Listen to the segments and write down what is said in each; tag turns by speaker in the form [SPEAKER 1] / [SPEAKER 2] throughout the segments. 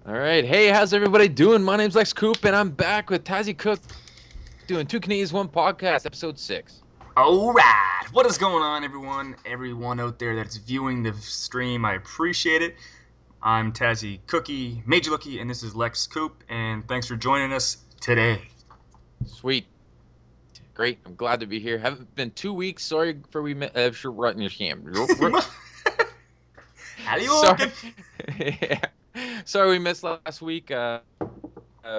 [SPEAKER 1] All right. Hey, how's everybody doing? My name's Lex Coop, and I'm back with Tazzy Cook doing Two Canadians, One Podcast, episode 6.
[SPEAKER 2] All right, what is going on, everyone? Everyone out there that's viewing the stream, I appreciate it. I'm Tazzy Cookie, Major Lookie, and this is Lex Coop, and thanks for joining us today.
[SPEAKER 1] Sweet. Great. I'm glad to be here. Haven't been 2 weeks. Sorry for for rutting your sham. Sorry.
[SPEAKER 2] Hadouken!
[SPEAKER 1] Yeah. Sorry we missed last week.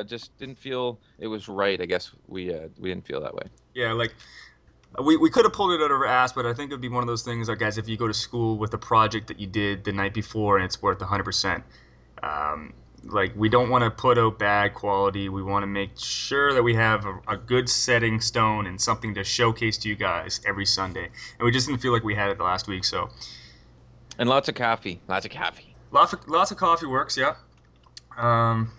[SPEAKER 1] Just didn't feel it was right. I guess we didn't feel that way.
[SPEAKER 2] Yeah, like we could have pulled it out of our ass, but I think it'd be one of those things, like, guys, if you go to school with a project that you did the night before and it's worth 100%. Like, we don't want to put out bad quality. We want to make sure that we have a good setting stone and something to showcase to you guys every Sunday. And we just didn't feel like we had it last week, so
[SPEAKER 1] And lots of coffee. Lots of coffee.
[SPEAKER 2] lots of coffee works. Yeah. Um,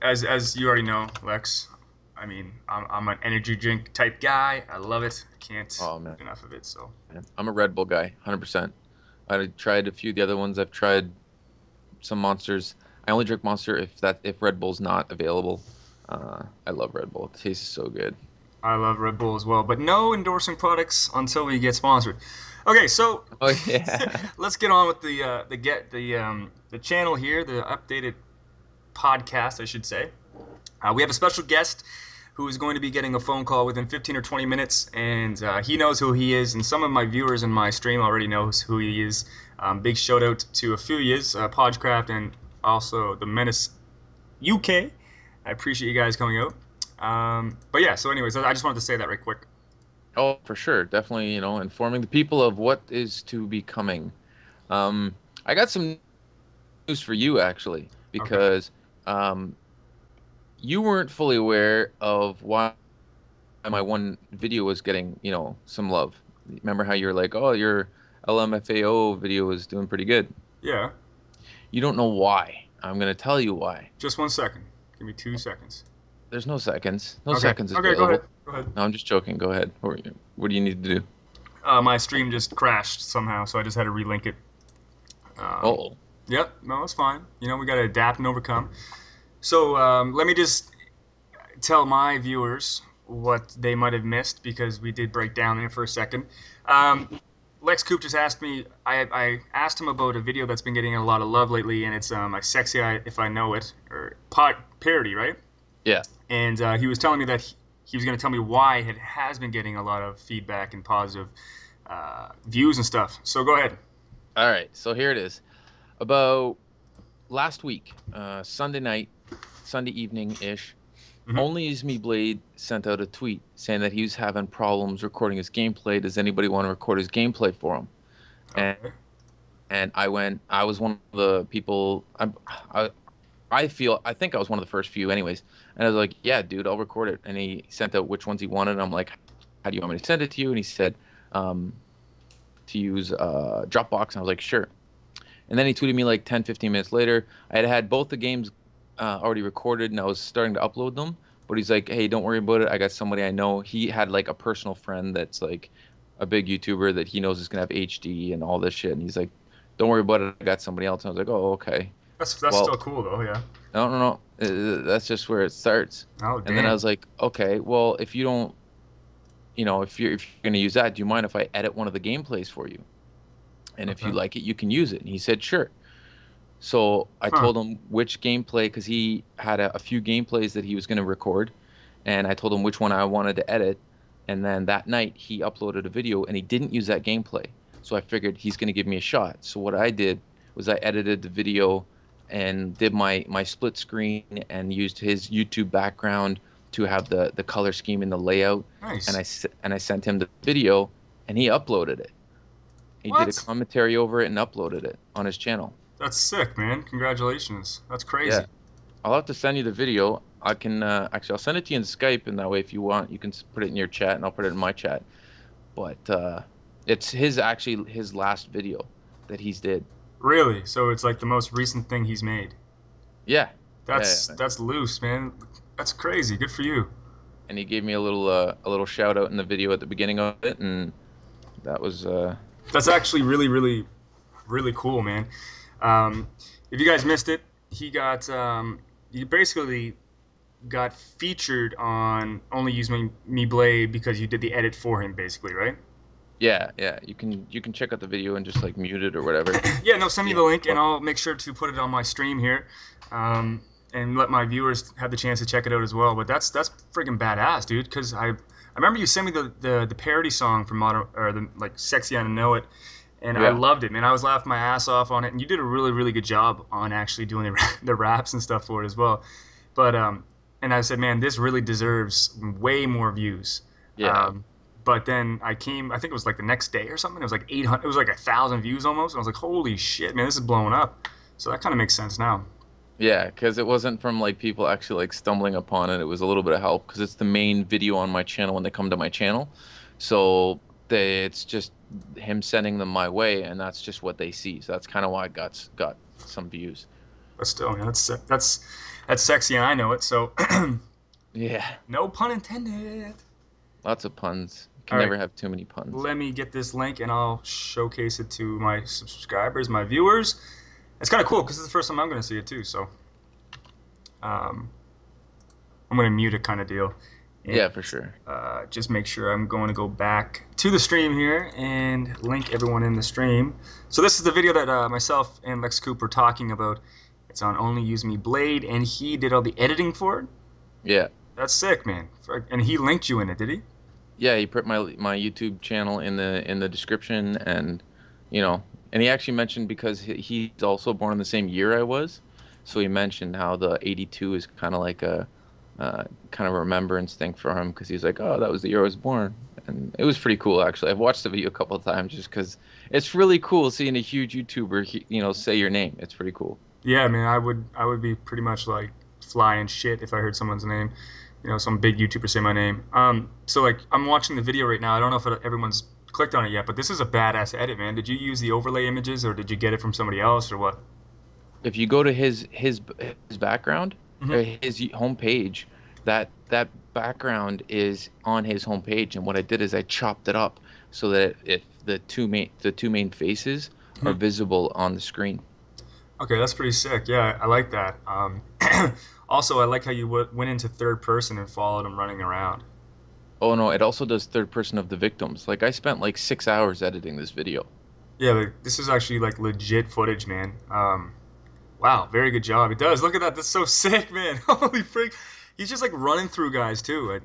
[SPEAKER 2] as you already know, Lex. I mean, I'm an energy drink type guy. I love it. I can't
[SPEAKER 1] Oh man,
[SPEAKER 2] get enough of it. So
[SPEAKER 1] I'm a Red Bull guy, 100%. I tried a few of the other ones. I've tried some monsters. I only drink Monster if Red Bull's not available. I love Red Bull. It tastes so good.
[SPEAKER 2] I love Red Bull as well, but no endorsing products until we get sponsored. Okay, so
[SPEAKER 1] Oh yeah.
[SPEAKER 2] let's get on with the channel here, the updated podcast, I should say. We have a special guest who is going to be getting a phone call within 15 or 20 minutes, and he knows who he is, and some of my viewers in my stream already knows who he is. Big shout out to a few years, Podcraft, and also the Menace UK. I appreciate you guys coming out. But yeah, so anyways, I just wanted to say that right quick.
[SPEAKER 1] Oh, for sure. Definitely, informing the people of what is to be coming. I got some news for you actually,
[SPEAKER 2] Okay.
[SPEAKER 1] because you weren't fully aware of why my one video was getting, some love. Remember how you were like, "Oh, your LMFAO video is doing pretty good."
[SPEAKER 2] Yeah.
[SPEAKER 1] You don't know why. I'm gonna tell you why.
[SPEAKER 2] Just 1 second. Give me 2 seconds.
[SPEAKER 1] There's no seconds. No
[SPEAKER 2] Okay.
[SPEAKER 1] seconds
[SPEAKER 2] Okay. Go ahead.
[SPEAKER 1] available.
[SPEAKER 2] Go ahead.
[SPEAKER 1] No, I'm just joking. Go ahead. What do you need to do?
[SPEAKER 2] My stream just crashed somehow, so I just had to relink it. Um,
[SPEAKER 1] Oh,
[SPEAKER 2] yep. No, it's fine. We got to adapt and overcome. So let me just tell my viewers what they might have missed because we did break down there for a second. Lex Coop just asked me. I asked him about a video that's been getting a lot of love lately, and it's like "Sexy If I Know It" or parody, right?
[SPEAKER 1] yeah.
[SPEAKER 2] And he was telling me that he was going to tell me why it has been getting a lot of feedback and positive views and stuff. So go ahead.
[SPEAKER 1] All right. So here it is. About last week, Sunday night, Sunday evening ish,
[SPEAKER 2] Hmm.
[SPEAKER 1] Only Use Me Blade sent out a tweet saying that he was having problems recording his gameplay. Does anybody want to record his gameplay for him? And
[SPEAKER 2] Okay.
[SPEAKER 1] and I was one of the people. I think I was one of the first few, anyways. And I was like, yeah, dude, I'll record it. And he sent out which ones he wanted. And I'm like, how do you want me to send it to you? And he said, um, to use Dropbox. And I was like, sure. And then he tweeted me like 10, 15 minutes later. I had had both the games already recorded and I was starting to upload them. But he's like, hey, don't worry about it. I got somebody I know. He had like a personal friend that's like a big YouTuber that he knows is going to have HD and all this shit. And he's like, don't worry about it. I got somebody else. And I was like, oh, okay.
[SPEAKER 2] That's
[SPEAKER 1] Well,
[SPEAKER 2] still cool though. Yeah.
[SPEAKER 1] no, no, no. That's just where it starts.
[SPEAKER 2] Oh
[SPEAKER 1] And then I
[SPEAKER 2] damn.
[SPEAKER 1] was like, okay, well, if you don't, if you're going to use that, do you mind if I edit one of the gameplays for you? And if you
[SPEAKER 2] Okay.
[SPEAKER 1] like it, you can use it. And he said, sure. So I
[SPEAKER 2] Huh.
[SPEAKER 1] told him which gameplay, because he had a few gameplays that he was going to record, and I told him which one I wanted to edit. And then that night he uploaded a video and he didn't use that gameplay. So I figured he's going to give me a shot. So what I did was I edited the video and did my split screen and used his YouTube background to have the color scheme and the layout. And
[SPEAKER 2] Nice.
[SPEAKER 1] I sent him the video and he uploaded it. He did a
[SPEAKER 2] What?
[SPEAKER 1] commentary over it and uploaded it on his channel.
[SPEAKER 2] That's sick, man. Congratulations. That's
[SPEAKER 1] Yeah.
[SPEAKER 2] crazy.
[SPEAKER 1] I'll have to send you the video. I can actually I'll send it to you in Skype, and that way if you want, you can put it in your chat, and I'll put it in my chat. But it's his last video that he's did.
[SPEAKER 2] Really? So it's like the most recent thing he's made.
[SPEAKER 1] Yeah, yeah,
[SPEAKER 2] That's
[SPEAKER 1] yeah.
[SPEAKER 2] that's loose, man. That's crazy. Good for you.
[SPEAKER 1] And he gave me a little shout out in the video at the beginning of it, and that was
[SPEAKER 2] That's actually really, really, really cool, man. Um, if you guys missed it, he got he basically got featured on Only Use Me Blade because you did the edit for him, basically, right?
[SPEAKER 1] Yeah, yeah. You can check out the video and just like mute it or whatever.
[SPEAKER 2] Yeah, no, send me
[SPEAKER 1] Yeah.
[SPEAKER 2] the link and
[SPEAKER 1] Well,
[SPEAKER 2] I'll make sure to put it on my stream here, and let my viewers have the chance to check it out as well. But that's freaking badass, dude. Because I remember you sent me the parody song from Modern or the like Sexy I Know It, and I
[SPEAKER 1] yeah,
[SPEAKER 2] loved it, man. I was laughing my ass off on it, and you did a really really good job on actually doing the raps and stuff for it as well. But and I said, man, this really deserves way more views.
[SPEAKER 1] yeah,
[SPEAKER 2] Um, but then I came, I think it was like the next day or something. It was like 800, it was like 1,000 views almost. And I was like, holy shit, man, this is blowing up. So that kind of makes sense now.
[SPEAKER 1] yeah. Because it wasn't from like people actually like stumbling upon it. It was a little bit of help because it's the main video on my channel when they come to my channel. So it's just him sending them my way, and that's just what they see. So that's kind of why I got some views.
[SPEAKER 2] But still, man, that's sexy, and I know it. So
[SPEAKER 1] Yeah,
[SPEAKER 2] no pun intended.
[SPEAKER 1] lots of puns. You
[SPEAKER 2] All
[SPEAKER 1] can
[SPEAKER 2] right,
[SPEAKER 1] never have too many puns.
[SPEAKER 2] let me get this link, and I'll showcase it to my subscribers, my viewers. It's kind of cool because it's the first time I'm going to see it too. So um, I'm going to mute it, kind of deal. And
[SPEAKER 1] Yeah, for sure.
[SPEAKER 2] just make sure I'm going to go back to the stream here and link everyone in the stream. So this is the video that myself and Lex Coop were talking about. It's on Only Use Me Blade, and he did all the editing for it.
[SPEAKER 1] Yeah.
[SPEAKER 2] That's sick, man. And he linked you in it, did he?
[SPEAKER 1] Yeah, he put my YouTube channel in the description, and you know, and he actually mentioned because he's also born in the same year I was, so he mentioned how the 82 is kind of like a kind of a remembrance thing for him because he's like, oh, that was the year I was born, and it was pretty cool actually. I've watched the video a couple of times just because it's really cool seeing a huge YouTuber, say your name. It's pretty cool.
[SPEAKER 2] Yeah, man. I would be pretty much like flying shit if I heard someone's name. Some big YouTuber say my name. So like I'm watching the video right now. I don't know if everyone's clicked on it yet, but this is a badass edit, man. Did you use the overlay images or did you get it from somebody else or what?
[SPEAKER 1] If you go to his background
[SPEAKER 2] Hmm.
[SPEAKER 1] or his homepage, that background is on his homepage, and what I did is I chopped it up so that if the two main faces are
[SPEAKER 2] Hmm.
[SPEAKER 1] visible on the screen.
[SPEAKER 2] Okay, that's pretty sick. Yeah, I like that. Also, I like how you went into third person and followed him running around.
[SPEAKER 1] Oh no, it also does third person of the victims. Like I spent like 6 hours editing this video.
[SPEAKER 2] Yeah, like, this is actually like legit footage, man. Wow, very good job. It does. Look at that. That's so sick, man. Holy freak. He's just like running through guys too.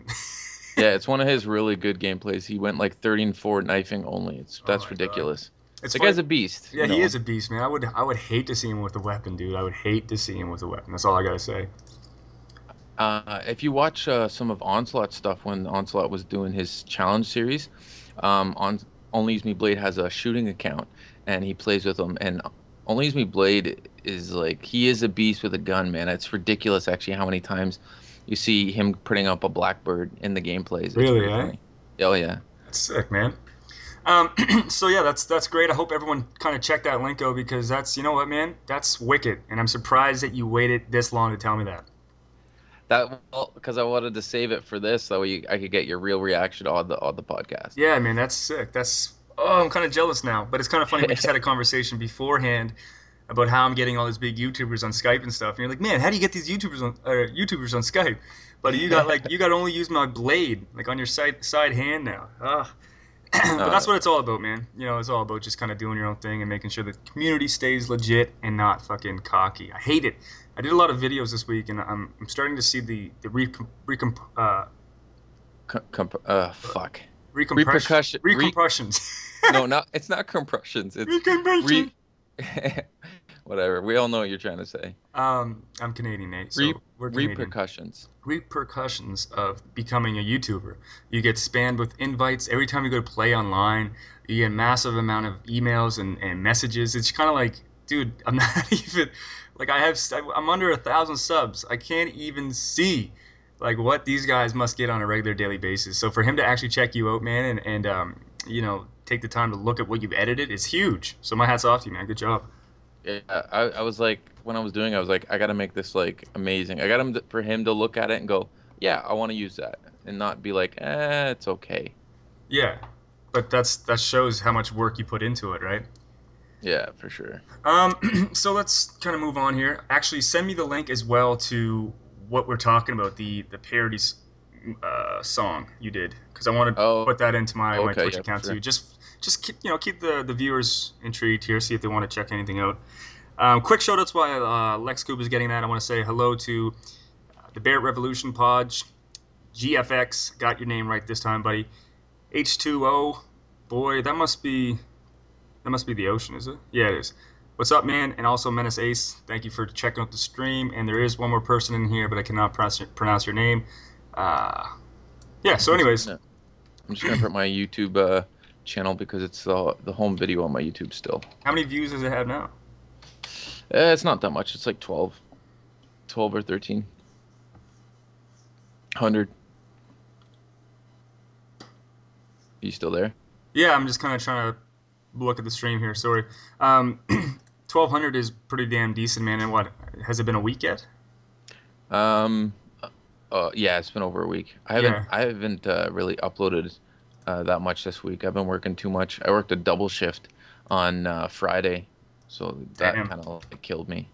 [SPEAKER 1] Yeah, it's one of his really good gameplays. He went like 30 and 4 knifing only. It's
[SPEAKER 2] Oh
[SPEAKER 1] that's
[SPEAKER 2] my god.
[SPEAKER 1] ridiculous.
[SPEAKER 2] It's
[SPEAKER 1] The
[SPEAKER 2] funny.
[SPEAKER 1] guy's a beast,
[SPEAKER 2] Yeah, he is a beast, man. I would hate to see him with a weapon, dude. I would hate to see him with a weapon. That's all I gotta say.
[SPEAKER 1] If you watch some of Onslaught stuff when Onslaught was doing his challenge series, on Only Use Me Blade has a shooting account and he plays with them. And Only Use Me Blade is like he is a beast with a gun, man. It's ridiculous actually how many times you see him putting up a blackbird in the gameplays. It's
[SPEAKER 2] Really,
[SPEAKER 1] pretty
[SPEAKER 2] eh?
[SPEAKER 1] funny. Oh yeah.
[SPEAKER 2] That's sick, man. So yeah, that's great. I hope everyone kind of checked that link out because that's you know what, man, that's wicked, and I'm surprised that you waited this long to tell me that.
[SPEAKER 1] That well, because I wanted to save it for this so I could get your real reaction on the podcast.
[SPEAKER 2] Yeah, man, that's sick. I'm kind of jealous now, but it's kind of funny. We just had a conversation beforehand about how I'm getting all these big YouTubers on Skype and stuff, and you're like, man, how do you get these YouTubers on Skype? But you got only use my blade like on your side hand now. Ah. But that's
[SPEAKER 1] Uh,
[SPEAKER 2] what it's all about, man. It's all about just kind of doing your own thing and making sure the community stays legit and not fucking cocky. I hate it. I did a lot of videos this week, and I'm starting to see the
[SPEAKER 1] fuck.
[SPEAKER 2] recompression
[SPEAKER 1] Repercussion.
[SPEAKER 2] recompressions.
[SPEAKER 1] No, not it's not compressions. It's
[SPEAKER 2] Recompression.
[SPEAKER 1] re whatever. We all know what you're trying to say.
[SPEAKER 2] I'm Canadian, Nate,
[SPEAKER 1] Re
[SPEAKER 2] so we're Canadian.
[SPEAKER 1] repercussions.
[SPEAKER 2] Repercussions of becoming a YouTuber. You get spammed with invites every time you go to play online. You get a massive amount of emails and messages. It's kind of like, dude, I'm not even like I'm under 1,000 subs. I can't even see like what these guys must get on a regular daily basis. So for him to actually check you out, man, and take the time to look at what you've edited, it's huge. So my hats off to you, man. Good job.
[SPEAKER 1] Yeah, I was like when I was doing, I was like, I gotta make this like amazing. I got for him to look at it and go, yeah, I want to use that, and not be like, it's okay.
[SPEAKER 2] Yeah, but that shows how much work you put into it, right?
[SPEAKER 1] Yeah, for sure.
[SPEAKER 2] So let's kind of move on here. Actually, send me the link as well to what we're talking about, the parodies song you did, because I want to
[SPEAKER 1] Oh,
[SPEAKER 2] put that into my
[SPEAKER 1] okay,
[SPEAKER 2] Twitch
[SPEAKER 1] yeah, for
[SPEAKER 2] account too.
[SPEAKER 1] sure.
[SPEAKER 2] Just keep keep the viewers intrigued here, see if they want to check anything out. Quick shout outs while Lex Coob is getting that. I want to say hello to the Barrett Revolution Podge, GFX, got your name right this time, buddy. H2O, boy, that must be the ocean, is it? Yeah, it is. What's up, man? And also Menace Ace, thank you for checking out the stream. And there is one more person in here, but I cannot pronounce your name. Uh, yeah. So,
[SPEAKER 1] I'm just
[SPEAKER 2] anyways,
[SPEAKER 1] gonna I'm just gonna put my YouTube channel because it's the home video on my YouTube still.
[SPEAKER 2] how many views does it have now?
[SPEAKER 1] It's not that much. It's like 12 or 1300. You still there?
[SPEAKER 2] Yeah, I'm just kind of trying to look at the stream here. Sorry. Um, 1,200 is pretty damn decent, man. And what has it been a week yet?
[SPEAKER 1] Um, yeah, it's been over a week. I haven't
[SPEAKER 2] Yeah.
[SPEAKER 1] I haven't really uploaded that much this week. I've been working too much. I worked a double shift on Friday, so that
[SPEAKER 2] Damn.
[SPEAKER 1] kind of like killed me.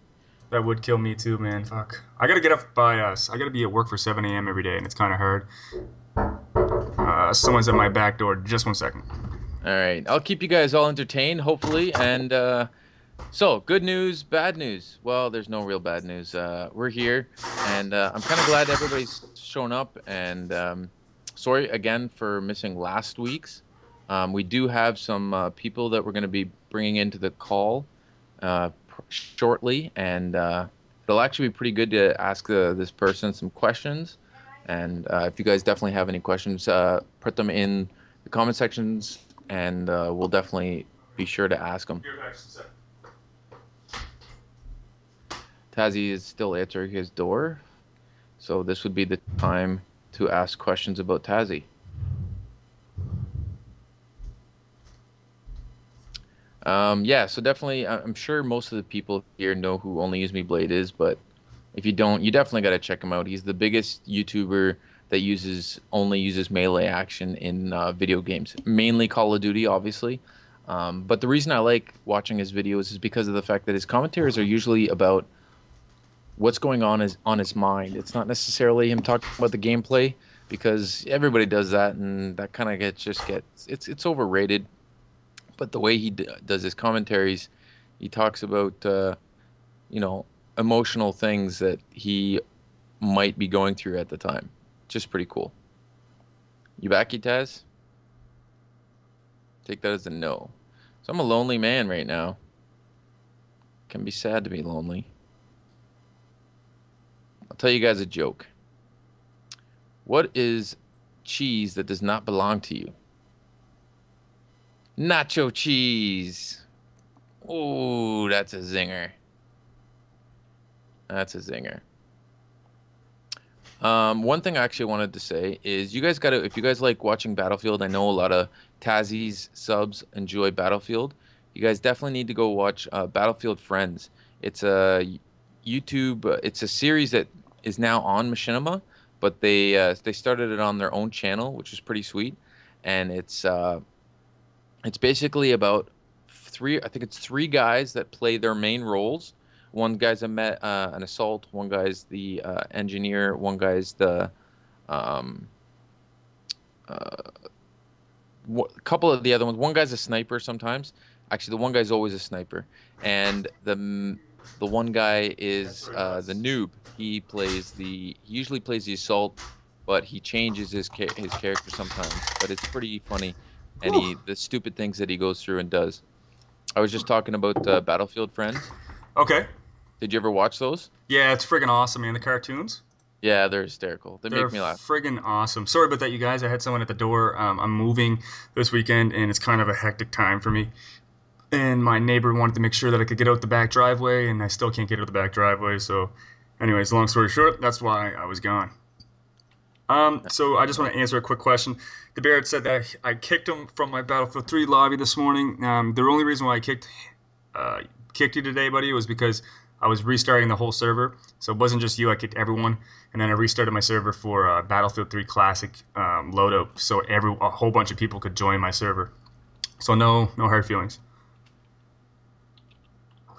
[SPEAKER 2] That would kill me too, man. Fuck. I gotta get up by us. I gotta be at work for 7 a.m. every day, and it's kind of hard. Someone's at my back door. Just 1 second.
[SPEAKER 1] All right, I'll keep you guys all entertained, hopefully, and so, good news, bad news. Well, there's no real bad news. We're here, and I'm kind of glad everybody's shown up. And sorry again for missing last week's. We do have some people that we're going to be bringing into the call shortly, and it'll actually be pretty good to ask this person some questions. And if you guys definitely have any questions, put them in the comment sections, and we'll definitely be sure to ask them. Tazzy is still answering his door, so this would be the time to ask questions about Tazzy. Yeah, so definitely, I'm sure most of the people here know who Only Use Me Blade is, but if you don't, you definitely got to check him out. He's the biggest YouTuber that only uses melee action in video games, mainly Call of Duty, obviously. But the reason I like watching his videos is because of the fact that his commentaries are usually about what's going on is on his mind. It's not necessarily him talking about the gameplay because everybody does that, and that kind of gets it's overrated. But the way he does his commentaries, he talks about you know emotional things that he might be going through at the time. Just pretty cool. You back, Taz? Take that as a no. So I'm a lonely man right now. Can be sad to be lonely. I'll tell you guys a joke. What is cheese that does not belong to you? Nacho cheese. Ooh, that's a zinger. That's a zinger. One thing I actually wanted to say is you guys gotta, if you guys like watching Battlefield, I know a lot of Tazzie's subs enjoy Battlefield. You guys definitely need to go watch Battlefield Friends. It's a YouTube, it's a series that is now on Machinima, but they started it on their own channel, which is pretty sweet. And it's basically about I think it's three guys that play their main roles. One guy's an assault, one guy's the engineer, one guy's the um, a couple of the other ones. One guy's a sniper sometimes. Actually, the one guy's always a sniper, and the one guy is the noob. He usually plays the assault, but he changes his character sometimes. But it's pretty funny, and
[SPEAKER 2] Whew.
[SPEAKER 1] the stupid things that he goes through and does. I was just talking about Battlefield Friends.
[SPEAKER 2] Okay.
[SPEAKER 1] Did you ever watch those?
[SPEAKER 2] Yeah, it's friggin' awesome, man. The cartoons.
[SPEAKER 1] Yeah, they're hysterical. They
[SPEAKER 2] They're
[SPEAKER 1] make me laugh.
[SPEAKER 2] friggin' awesome. Sorry about that, you guys. I had someone at the door. I'm moving this weekend, and it's kind of a hectic time for me. And my neighbor wanted to make sure that I could get out the back driveway, and I still can't get out the back driveway. So, anyways, long story short, that's why I was gone. So I just want to answer a quick question. The Barrett said that I kicked him from my Battlefield 3 lobby this morning. The only reason why I uh, kicked you today, buddy, was because I was restarting the whole server. So it wasn't just you. I kicked everyone, and then I restarted my server for Battlefield 3 Classic loadout, so a whole bunch of people could join my server. So no hard feelings.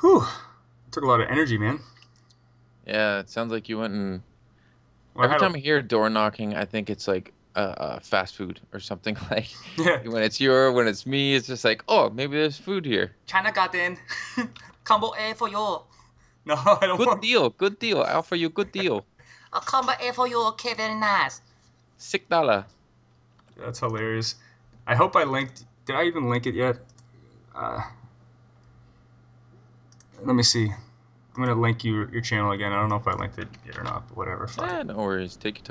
[SPEAKER 2] Whew. Took a lot of energy, man.
[SPEAKER 1] Yeah, it sounds like you went and
[SPEAKER 2] Well, I
[SPEAKER 1] every
[SPEAKER 2] had a
[SPEAKER 1] time I hear door knocking, I think it's like fast food or something like
[SPEAKER 2] yeah.
[SPEAKER 1] when it's me, it's just like, oh, maybe there's food here.
[SPEAKER 2] China Garden. Combo A for you. No, I don't
[SPEAKER 1] Good
[SPEAKER 2] want.
[SPEAKER 1] deal, good deal. I'll offer you good deal.
[SPEAKER 2] A combo A for you. Okay, very nice.
[SPEAKER 1] $6.
[SPEAKER 2] That's hilarious. I hope I linked. Did I even link it yet? Uh, Let me see. I'm gonna link your channel again. I don't know if I linked it yet or not, but whatever. Fuck it.
[SPEAKER 1] No worries. Take your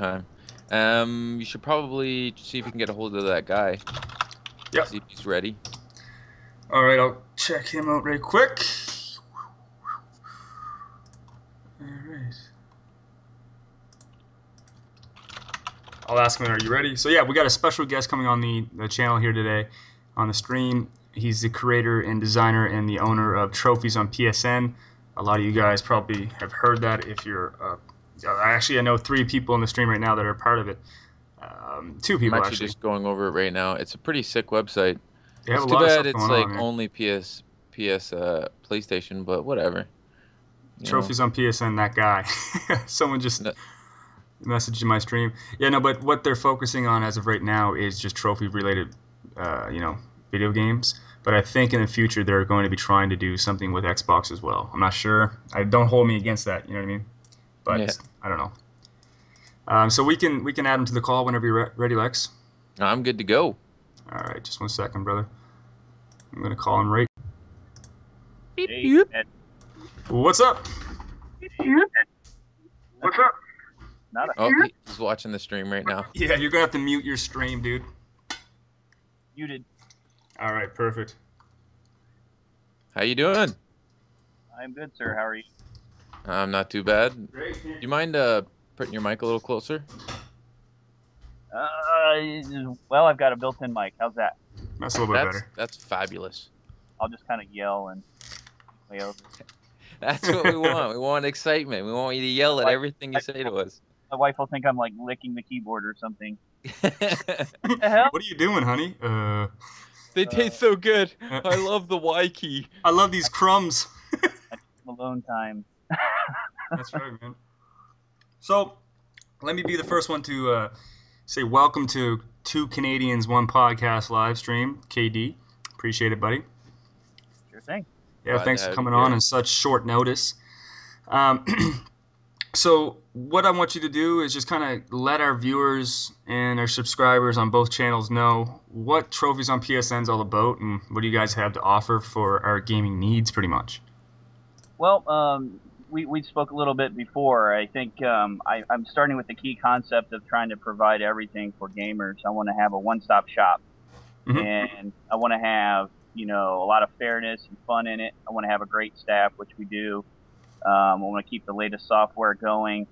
[SPEAKER 1] time. You should probably see if you can get a hold of that guy.
[SPEAKER 2] Yep.
[SPEAKER 1] See if he's ready.
[SPEAKER 2] All right, I'll check him out right quick. All right. I'll ask him, are you ready? So yeah, we got a special guest coming on the channel here today on the stream. He's the creator and designer and the owner of Trophies on PSN. A lot of you guys probably have heard that if you're actually I know 3 people in the stream right now that are part of it. Two
[SPEAKER 1] I'm
[SPEAKER 2] people
[SPEAKER 1] actually
[SPEAKER 2] actually.
[SPEAKER 1] just going over it right now. It's a pretty sick website.
[SPEAKER 2] They have
[SPEAKER 1] It's
[SPEAKER 2] a
[SPEAKER 1] too
[SPEAKER 2] lot of
[SPEAKER 1] bad
[SPEAKER 2] stuff
[SPEAKER 1] it's
[SPEAKER 2] going
[SPEAKER 1] like
[SPEAKER 2] on, man.
[SPEAKER 1] only PS PlayStation, but whatever. You know.
[SPEAKER 2] Trophies on PSN, that guy. Someone just
[SPEAKER 1] No,
[SPEAKER 2] messaged in my stream. Yeah, no, but what they're focusing on as of right now is just trophy related, you know, video games. But I think in the future they're going to be trying to do something with Xbox as well. I'm not sure. I don't hold me against that. You know what I mean?
[SPEAKER 1] yeah.
[SPEAKER 2] But I don't know. So we can add him to the call whenever you're ready, Lex.
[SPEAKER 1] I'm good to go.
[SPEAKER 2] All right, just 1 second, brother. I'm gonna call him right.
[SPEAKER 1] Beep,
[SPEAKER 3] Hey,
[SPEAKER 1] beep.
[SPEAKER 3] Ed.
[SPEAKER 2] What's up?
[SPEAKER 3] Hey,
[SPEAKER 2] What's up?
[SPEAKER 3] not a
[SPEAKER 1] Oh, he's watching the stream right now.
[SPEAKER 2] Yeah, you're gonna have to mute your stream, dude.
[SPEAKER 3] muted.
[SPEAKER 2] All right, perfect.
[SPEAKER 1] How you doing?
[SPEAKER 3] I'm good, sir. How are you?
[SPEAKER 1] I'm not too bad. Do
[SPEAKER 2] Great.
[SPEAKER 1] you mind putting your mic a little closer?
[SPEAKER 3] Well, I've got a built-in mic. How's that?
[SPEAKER 2] That's a little bit better.
[SPEAKER 1] That's fabulous.
[SPEAKER 3] I'll just kind of yell and way over.
[SPEAKER 1] That's what we want. We want excitement. We want you to
[SPEAKER 3] My
[SPEAKER 1] yell at
[SPEAKER 3] wife,
[SPEAKER 1] everything you
[SPEAKER 3] my,
[SPEAKER 1] say to us.
[SPEAKER 3] my wife will think I'm like licking the keyboard or something. The hell?
[SPEAKER 2] What are you doing, honey?
[SPEAKER 1] They taste so good.
[SPEAKER 2] Uh,
[SPEAKER 1] I love the Y key.
[SPEAKER 2] I love these crumbs.
[SPEAKER 3] I need some alone time.
[SPEAKER 2] That's right, man. So, let me be the first one to say welcome to Two Canadians, One Podcast live stream. KD, appreciate it, buddy.
[SPEAKER 3] Sure thing.
[SPEAKER 2] Yeah,
[SPEAKER 1] Glad to
[SPEAKER 2] thanks for
[SPEAKER 1] have you
[SPEAKER 2] coming on
[SPEAKER 1] here.
[SPEAKER 2] in such short notice. Um, so, what I want you to do is just kind of let our viewers and our subscribers on both channels know what Trophies on PSN is all about and what do you guys have to offer for our gaming needs, pretty much.
[SPEAKER 3] Well, we spoke a little bit before. I think I'm starting with the key concept of trying to provide everything for gamers. I want to have a one-stop shop,
[SPEAKER 2] Mm-hmm.
[SPEAKER 3] and I want to have a lot of fairness and fun in it. I want to have a great staff, which we do. I want to keep the latest software going,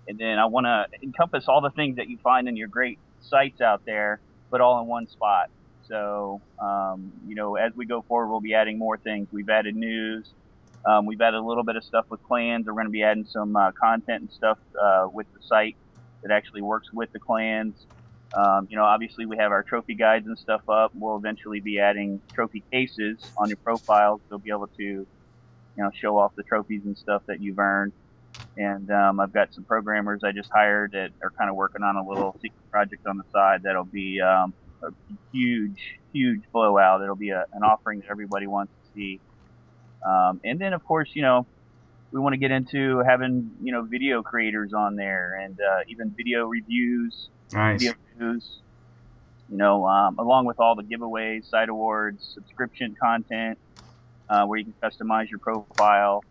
[SPEAKER 3] and then I want to encompass all the things that you find in your great sites out there, but all in one spot. So, as we go forward, we'll be adding more things. We've added news. We've added a little bit of stuff with clans. We're going to be adding some content and stuff with the site that actually works with the clans. Obviously we have our trophy guides and stuff up. We'll eventually be adding trophy cases on your profiles. You'll be able to, show off the trophies and stuff that you've earned. And I've got some programmers I just hired that are kind of working on a little secret project on the side that'll be a huge, huge blowout. It'll be an offering that everybody wants to see. And then, of course, we want to get into having, video creators on there and even video reviews,
[SPEAKER 2] Nice.
[SPEAKER 3] video news, along with all the giveaways, site awards, subscription content, where you can customize your profile,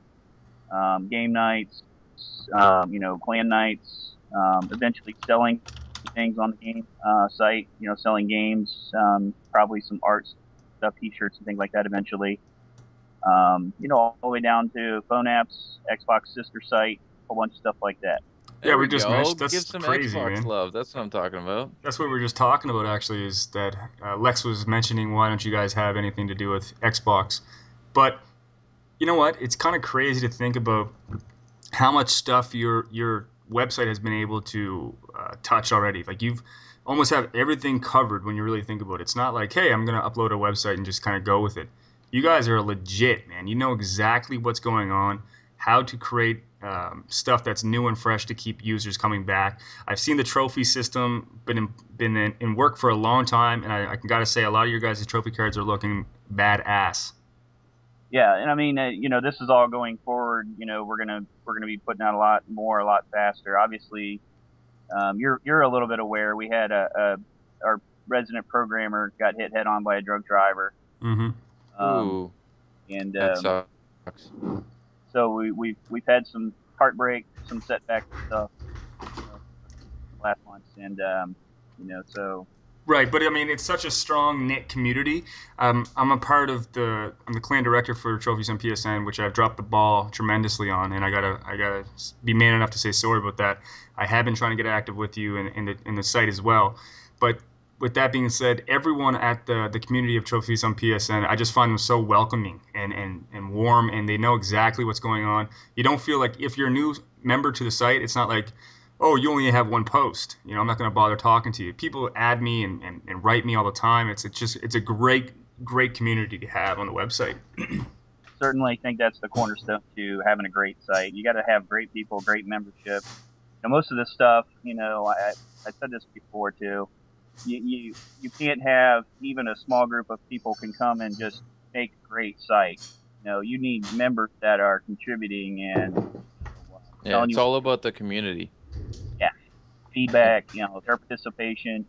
[SPEAKER 3] game nights, clan nights, eventually selling things on the game site, selling games, probably some art stuff, t-shirts and things like that eventually. All the way down to phone apps, Xbox sister site, a whole bunch of stuff like that.
[SPEAKER 2] Yeah,
[SPEAKER 1] There
[SPEAKER 2] we
[SPEAKER 1] we
[SPEAKER 2] just
[SPEAKER 1] go.
[SPEAKER 2] mentioned
[SPEAKER 1] Give
[SPEAKER 2] that's
[SPEAKER 1] some
[SPEAKER 2] crazy,
[SPEAKER 1] Xbox
[SPEAKER 2] man.
[SPEAKER 1] love. That's what I'm talking about.
[SPEAKER 2] That's what we were just talking about, actually, is that Lex was mentioning, why don't you guys have anything to do with Xbox? But you know what? It's kind of crazy to think about how much stuff your website has been able to touch already. Like you've almost have everything covered when you really think about it. It's not like, hey, I'm going to upload a website and just kind of go with it. You guys are legit, man. You know exactly what's going on, how to create stuff that's new and fresh to keep users coming back. I've seen the trophy system been in work for a long time, and I gotta say, a lot of your guys' trophy cards are looking badass.
[SPEAKER 3] Yeah, and I mean, this is all going forward. We're gonna be putting out a lot more, a lot faster. Obviously, you're a little bit aware. We had our resident programmer got hit head on by a drunk driver,
[SPEAKER 2] Mm-hmm.
[SPEAKER 3] um,
[SPEAKER 1] Ooh,
[SPEAKER 3] and
[SPEAKER 1] that sucks.
[SPEAKER 3] so we've had some heartbreak, some setbacks and stuff, last months, and so
[SPEAKER 2] Right, but I mean, it's such a strong knit community. I'm I'm the clan director for Trophies on PSN, which I've dropped the ball tremendously on, and I gotta be man enough to say sorry about that. I have been trying to get active with you in the site as well, but with that being said, everyone at the community of Trophies on PSN, I just find them so welcoming and warm, and they know exactly what's going on. You don't feel like if you're a new member to the site, it's not like, oh, you only have one post. I'm not going to bother talking to you. People add me and write me all the time. It's a great community to have on the website.
[SPEAKER 3] certainly think that's the cornerstone to having a great site. You got to have great people, great membership. Most of this stuff, I said this before too. You can't have even a small group of people can come and just make a great site. You need members that are contributing and
[SPEAKER 1] Yeah,
[SPEAKER 3] telling
[SPEAKER 1] it's
[SPEAKER 3] you,
[SPEAKER 1] all about the community.
[SPEAKER 3] yeah,
[SPEAKER 1] And
[SPEAKER 3] feedback, their participation.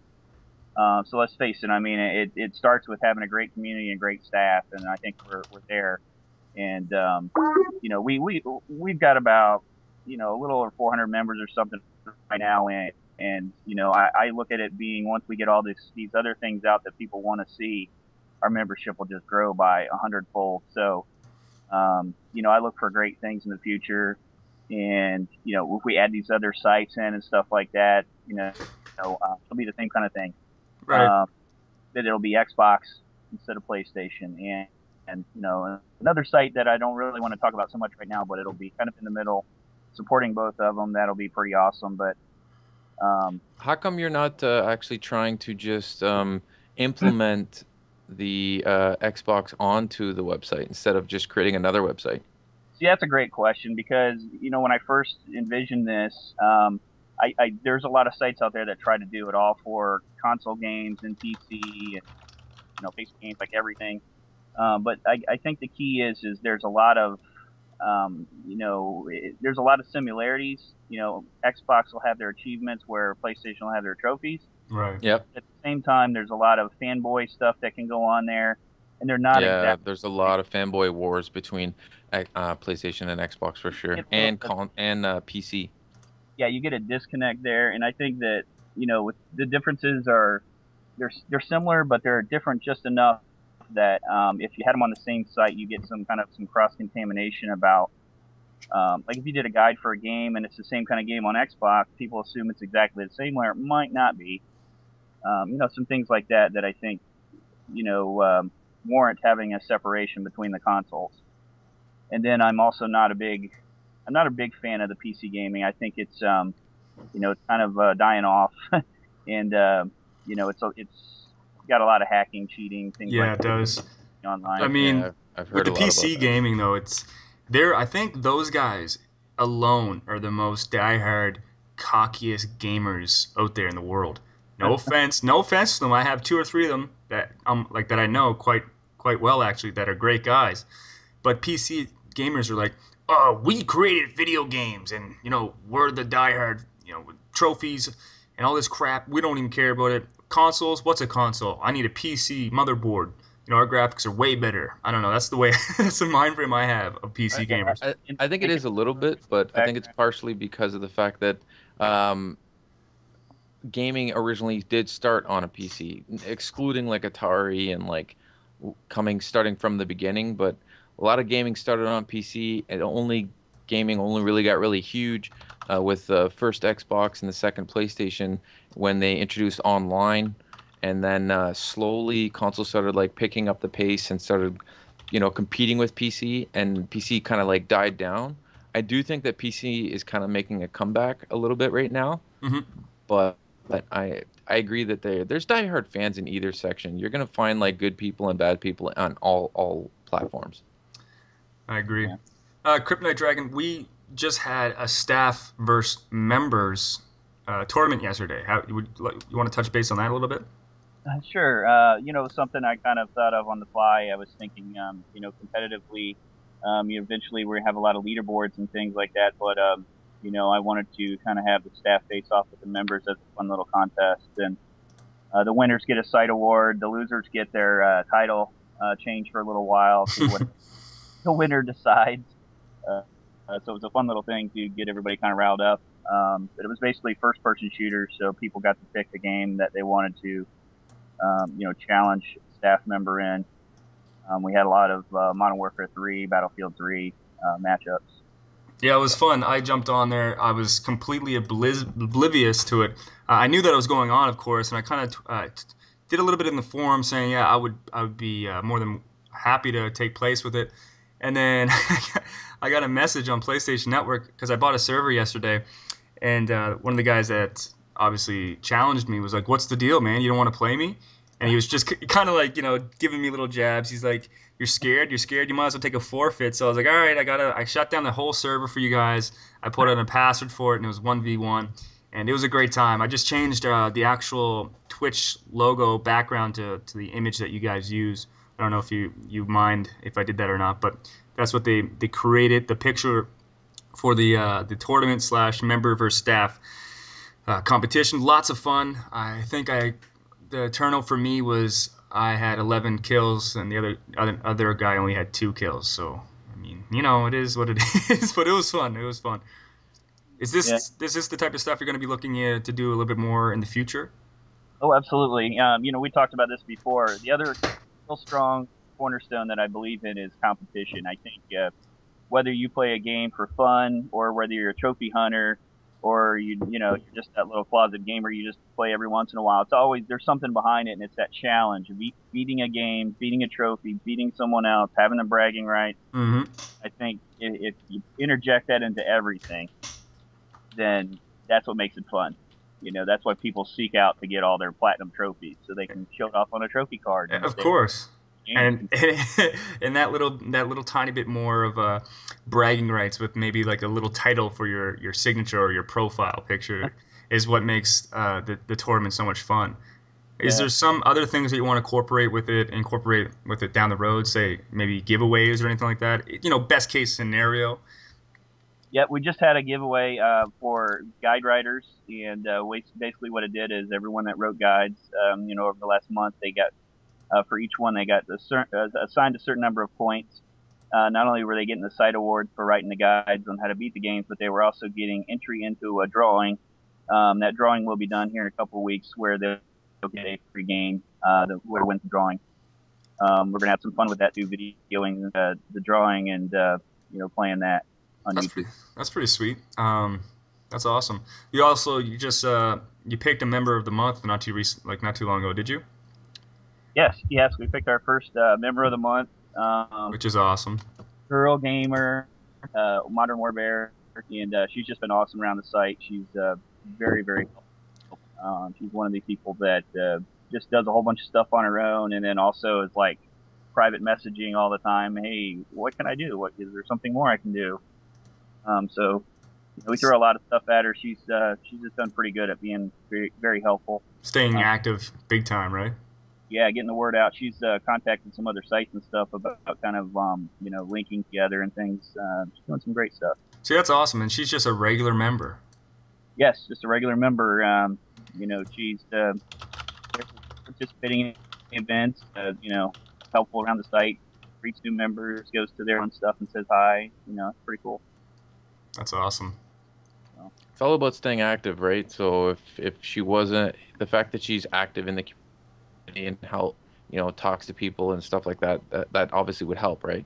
[SPEAKER 3] So let's face it. I mean, it starts with having a great community and great staff, and I think we're there. And we've got about a little over 400 members or something right now, and I look at it being once we get all these other things out that people want to see, our membership will just grow by 100-fold. So I look for great things in the future, and if we add these other sites in and stuff like that, it'll be the same kind of thing.
[SPEAKER 2] Right.
[SPEAKER 3] Um, that it'll be Xbox instead of PlayStation, and another site that I don't really want to talk about so much right now, but it'll be kind of in the middle, supporting both of them. That'll be pretty awesome. But um,
[SPEAKER 1] how come you're not actually trying to just implement the Xbox onto the website instead of just creating another website?
[SPEAKER 3] see, that's a great question because when I first envisioned this, there's a lot of sites out there that try to do it all for console games and PC and PC games, like everything. But I think the key is there's a lot of there's a lot of similarities. Xbox will have their achievements where PlayStation will have their trophies.
[SPEAKER 2] Right.
[SPEAKER 1] Yep.
[SPEAKER 3] At the same time, there's a lot of fanboy stuff that can go on there, and they're not
[SPEAKER 1] Yeah,
[SPEAKER 3] exactly
[SPEAKER 1] there's a
[SPEAKER 3] the
[SPEAKER 1] lot of fanboy wars between PlayStation and Xbox for
[SPEAKER 3] same.
[SPEAKER 1] sure,
[SPEAKER 3] Get a little
[SPEAKER 1] and
[SPEAKER 3] bit,
[SPEAKER 1] PC.
[SPEAKER 3] yeah, you get a disconnect there, and I think that with the differences are they're similar, but they're different just enough that if you had them on the same site, you get some cross contamination about. Like if you did a guide for a game and it's the same kind of game on Xbox, people assume it's exactly the same, where it might not be. Some things like that I think warrant having a separation between the consoles. And then I'm not a big fan of the PC gaming. I think it's kind of dying off, and it's got a lot of hacking, cheating, things like
[SPEAKER 2] Yeah, it does.
[SPEAKER 3] that
[SPEAKER 2] I
[SPEAKER 3] online.
[SPEAKER 2] mean,
[SPEAKER 1] Yeah, I've
[SPEAKER 2] with
[SPEAKER 1] heard
[SPEAKER 2] the
[SPEAKER 1] a lot about
[SPEAKER 2] PC
[SPEAKER 1] that.
[SPEAKER 2] gaming though, it's there. I think those guys alone are the most diehard, cockiest gamers out there in the world. No offense to them. I have two or three of them that like that I know quite well actually that are great guys. But PC gamers are like, oh, we created video games, and we're the diehard, with trophies and all this crap. We don't even care about it. Consoles, what's a console? I need a PC motherboard. Our graphics are way better. I don't know. That's the way. That's the mind frame I have of PC
[SPEAKER 3] Yeah,
[SPEAKER 2] gamers.
[SPEAKER 1] I think it
[SPEAKER 3] they can
[SPEAKER 1] is a little bit, but I think it's
[SPEAKER 3] background.
[SPEAKER 1] partially because of the fact that um, gaming originally did start on a PC, excluding like Atari and like starting from the beginning. But a lot of gaming started on PC, and gaming only really got really huge with the first Xbox and the second PlayStation when they introduced online, and then slowly consoles started like picking up the pace and started, competing with PC, and PC kind of like died down. I do think that PC is kind of making a comeback a little bit right now,
[SPEAKER 2] Hmm.
[SPEAKER 1] but I agree that there's diehard fans in either section. You're gonna find like good people and bad people on all platforms.
[SPEAKER 2] I agree.
[SPEAKER 3] Yeah.
[SPEAKER 2] Kryptonite Dragon, we just had a staff versus members tournament yesterday. How you want to touch base on that a little bit?
[SPEAKER 3] Sure. Something I kind of thought of on the fly. I was thinking, competitively, eventually we're gonna have a lot of leaderboards and things like that. But I wanted to kind of have the staff face off with the members as a fun little contest, and the winners get a site award. The losers get their title changed for a little while to what the winner decides. Uh, so it was a fun little thing to get everybody kind of riled up. But it was basically first person shooters, so people got to pick the game that they wanted to challenge staff member in. We had a lot of Modern Warfare 3, Battlefield 3 matchups.
[SPEAKER 2] Yeah, it was fun. I jumped on there. I was completely oblivious to it. I knew that it was going on, of course, and I kind of did a little bit in the forum saying, yeah, I would be more than happy to take place with it. And then I got a message on PlayStation Network because I bought a server yesterday, and one of the guys that obviously challenged me was like, "What's the deal, man? You don't want to play me?" And he was just kind of like, giving me little jabs. He's like, "You're scared? You're scared? You might as well take a forfeit." So I was like, "All right, I shut down the whole server for you guys. I put in a password for it, and it was 1v1, and it was a great time. I just changed the actual Twitch logo background to the image that you guys use. I don't know if you mind if I did that or not, but that's what they created the picture for the tournament slash member versus staff competition. Lots of fun. I think the turnout for me was I had 11 kills and the other guy only had 2 kills. So I mean, it is what it is, but it was fun. It was fun.
[SPEAKER 3] Yeah.
[SPEAKER 2] Is this the type of stuff you're going to be looking to do a little bit more in the future?
[SPEAKER 3] Oh, absolutely. We talked about this before. The other real strong cornerstone that I believe in is competition. I think whether you play a game for fun or whether you're a trophy hunter or you're just that little closet gamer you just play every once in a while, it's always there's something behind it, and it's that challenge of beating a game, beating a trophy, beating someone else, having the bragging rights.
[SPEAKER 2] Mm-hmm.
[SPEAKER 3] I think if you interject that into everything, then that's what makes it fun. That's why people seek out to get all their platinum trophies so they can show it off on a trophy card and
[SPEAKER 2] Of
[SPEAKER 3] stay
[SPEAKER 2] course.
[SPEAKER 3] games.
[SPEAKER 2] And that little tiny bit more of bragging rights with maybe like a little title for your signature or your profile picture is what makes the tournament so much fun. Is
[SPEAKER 3] Yeah.
[SPEAKER 2] there some other things that you want to incorporate with it down the road? Say maybe giveaways or anything like that. Best case scenario.
[SPEAKER 3] Yeah, we just had a giveaway for guide writers, and basically what it did is everyone that wrote guides, over the last month, they got for each one they got assigned a certain number of points. Not only were they getting the site awards for writing the guides on how to beat the games, but they were also getting entry into a drawing. That drawing will be done here in a couple of weeks, where they'll get a free game. Whoever wins the drawing. We're gonna have some fun with that too, videoing the drawing and playing that on
[SPEAKER 2] That's
[SPEAKER 3] YouTube.
[SPEAKER 2] pretty. That's pretty sweet. That's awesome. You just you picked a member of the month not too recent, like not too long ago, did you?
[SPEAKER 3] Yes, yes, we picked our first member of the month,
[SPEAKER 2] Which is awesome.
[SPEAKER 3] girl gamer, Modern Warfare, and she's just been awesome around the site. She's very, very helpful. She's one of these people that just does a whole bunch of stuff on her own, and then also is like private messaging all the time. Hey, what can I do? What is there something more I can do? So we throw a lot of stuff at her. She's just done pretty good at being very, very helpful.
[SPEAKER 2] Staying
[SPEAKER 3] Um,
[SPEAKER 2] active, big time, right?
[SPEAKER 3] yeah, getting the word out. She's contacted some other sites and stuff about kind of linking together and things. She's doing some great stuff.
[SPEAKER 2] See, that's awesome, and she's just a regular member.
[SPEAKER 3] Yes, just a regular member. She's participating in events. Helpful around the site. Greets new members, goes to their own stuff and says hi. It's pretty cool.
[SPEAKER 2] That's awesome.
[SPEAKER 3] So,
[SPEAKER 1] It's all about staying active, right? So if she wasn't, the fact that she's active in the community and how, talks to people and stuff like that, that obviously would help, right?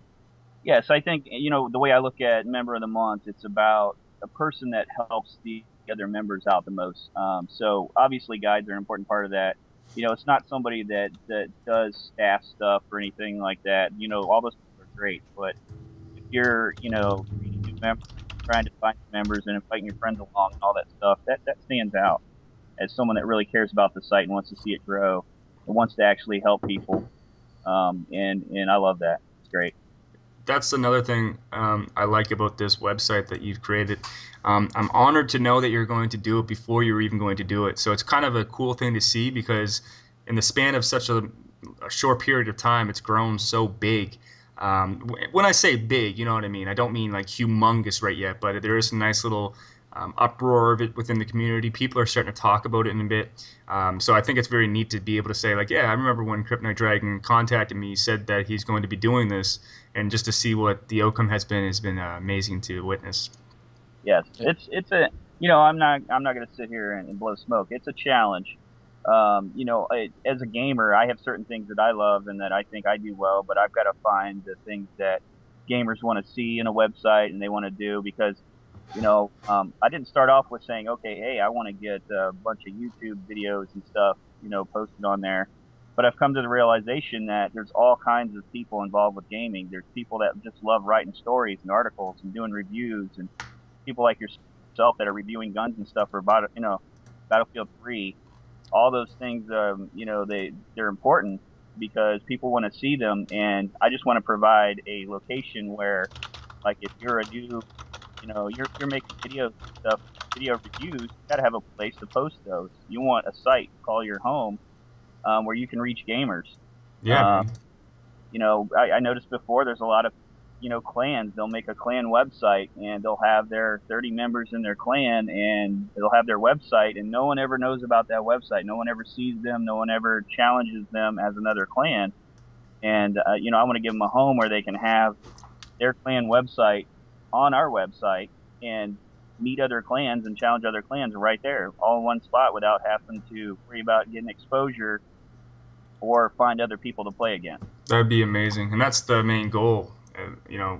[SPEAKER 3] yes, I think the way I look at member of the month, it's about a person that helps the other members out the most. So obviously, guides are an important part of that. It's not somebody that does staff stuff or anything like that. All those people are great, but if you're greeting new members, trying to find new members, and inviting your friends along and all that stuff, that stands out as someone that really cares about the site and wants to see it grow and wants to actually help people. And I love that. great.
[SPEAKER 2] That's another thing I like about this website that you've created. I'm honored to know that you're going to do it before you're even going to do it. So it's kind of a cool thing to see because in the span of such a short period of time, it's grown so big. When I say big, you know what I mean. I don't mean like humongous right yet, but there is a nice little uproar of it within the community. People are starting to talk about it in a bit. So I think it's very neat to be able to say like, yeah, I remember when Kryptonite Dragon contacted me, said that he's going to be doing this, and just to see what the outcome has been amazing to witness.
[SPEAKER 3] Yes, it's a I'm not going to sit here and blow smoke. It's a challenge. As a gamer, I have certain things that I love and that I think I do well, but I've got to find the things that gamers want to see in a website and they want to do because I didn't start off with saying, okay, hey, I want to get a bunch of YouTube videos and stuff, posted on there. But I've come to the realization that there's all kinds of people involved with gaming. There's people that just love writing stories and articles and doing reviews, and people like yourself that are reviewing guns and stuff for Battlefield 3. All those things, they're important because people want to see them, and I just want to provide a location where, like, if you're a new, you're making videos and stuff, video reviews, you got to have a place to post those. You want a site, call your home, where you can reach gamers.
[SPEAKER 2] Yeah,
[SPEAKER 3] Um,
[SPEAKER 2] man.
[SPEAKER 3] I noticed before there's a lot of, clans. They'll make a clan website and they'll have their 30 members in their clan and they'll have their website and no one ever knows about that website. No one ever sees them. No one ever challenges them as another clan. And, I want to give them a home where they can have their clan website on our website and meet other clans and challenge other clans right there, all in one spot without having to worry about getting exposure or find other people to play against.
[SPEAKER 2] That'd be amazing, and that's the main goal.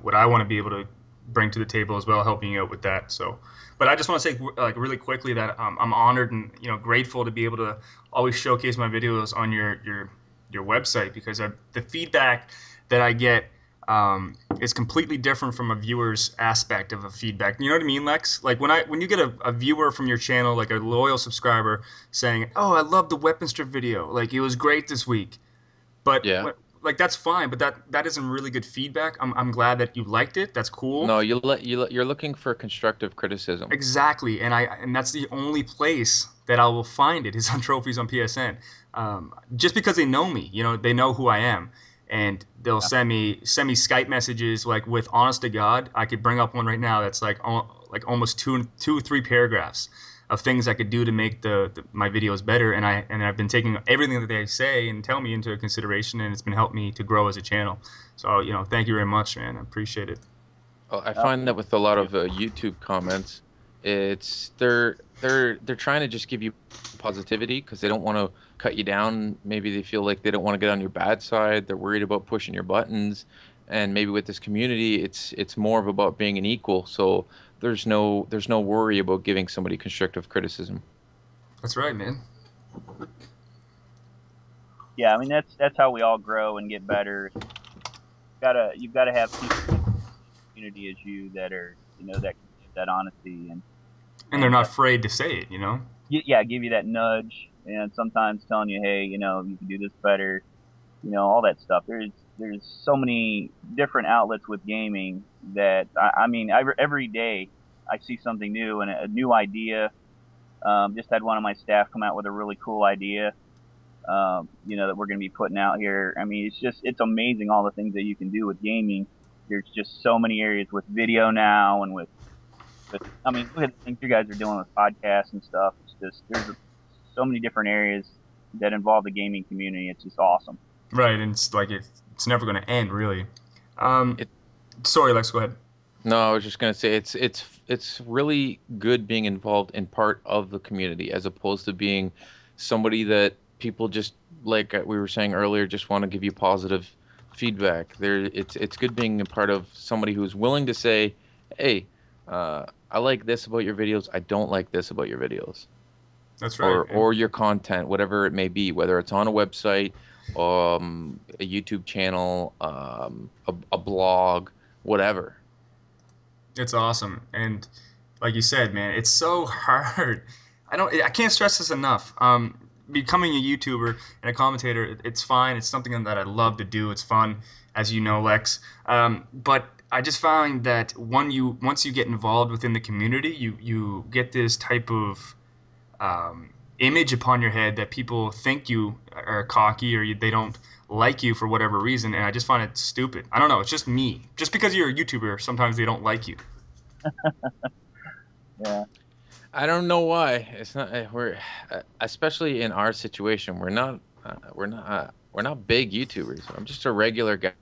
[SPEAKER 2] What I want to be able to bring to the table as well, helping you out with that. So, but I just want to say, like, really quickly that I'm honored and grateful to be able to always showcase my videos on your website because the feedback that I get is completely different from a viewer's aspect of a feedback. You know what I mean, Lex? Like when you get a viewer from your channel, like a loyal subscriber, saying, "Oh, I love the weapon strip video. Like it was great this week." But
[SPEAKER 1] Yeah.
[SPEAKER 2] like that's fine, but that isn't really good feedback. I'm glad that you liked it. That's cool.
[SPEAKER 1] No, you're looking for constructive criticism.
[SPEAKER 2] Exactly, and that's the only place that I will find it is on trophies on PSN. Just because they know me, they know who I am, and they'll
[SPEAKER 3] Yeah.
[SPEAKER 2] send me Skype messages like with honest to God, I could bring up one right now that's like almost two 3 paragraphs of things I could do to make my videos better, and I've been taking everything that they say and tell me into consideration, and it's been helping me to grow as a channel. So thank you very much, man. I appreciate it.
[SPEAKER 1] I
[SPEAKER 3] Oh,
[SPEAKER 1] find that with a lot
[SPEAKER 3] you.
[SPEAKER 1] of YouTube comments, it's they're trying to just give you positivity because they don't want to cut you down. Maybe they feel like they don't want to get on your bad side. They're worried about pushing your buttons. And maybe with this community, it's more of about being an equal. So there's no worry about giving somebody constructive criticism.
[SPEAKER 2] That's right, man.
[SPEAKER 3] Yeah, I mean that's how we all grow and get better. You've gotta have people in the community as you that are that can give that honesty and
[SPEAKER 2] And they're
[SPEAKER 3] and
[SPEAKER 2] not afraid to say it.
[SPEAKER 3] yeah, give you that nudge and sometimes telling you, hey, you can do this better, all that stuff. There's so many different outlets with gaming that I mean every day I see something new and a new idea. Just had one of my staff come out with a really cool idea, that we're going to be putting out here. I mean, it's amazing all the things that you can do with gaming. There's just so many areas with video now and I mean, look at the things you guys are doing with podcasts and stuff. It's just, so many different areas that involve the gaming community. It's just awesome.
[SPEAKER 2] Right, and it's like it's never going to end, really. Um,
[SPEAKER 1] It
[SPEAKER 2] sorry, Lex, go ahead.
[SPEAKER 1] No, I was just gonna say it's really good being involved in part of the community as opposed to being somebody that people just like we were saying earlier just want to give you positive feedback. It's good being a part of somebody who's willing to say, "Hey, I like this about your videos. I don't like this about your videos."
[SPEAKER 2] That's right, man.
[SPEAKER 1] Or your content, whatever it may be, whether it's on a website, a YouTube channel, a blog, whatever.
[SPEAKER 2] It's awesome, and like you said, man, it's so hard. I can't stress this enough. becoming a YouTuber and a commentator, it's fine. It's something that I love to do. It's fun, as you know, Lex. But I just find that once you get involved within the community, you get this type of image upon your head that people think you are cocky or they don't like you for whatever reason, and I just find it stupid. I don't know. It's just me. Just because you're a YouTuber, sometimes they don't like you.
[SPEAKER 3] Yeah.
[SPEAKER 1] I don't know why. It's not we're especially in our situation. We're not big YouTubers. I'm just a regular guy,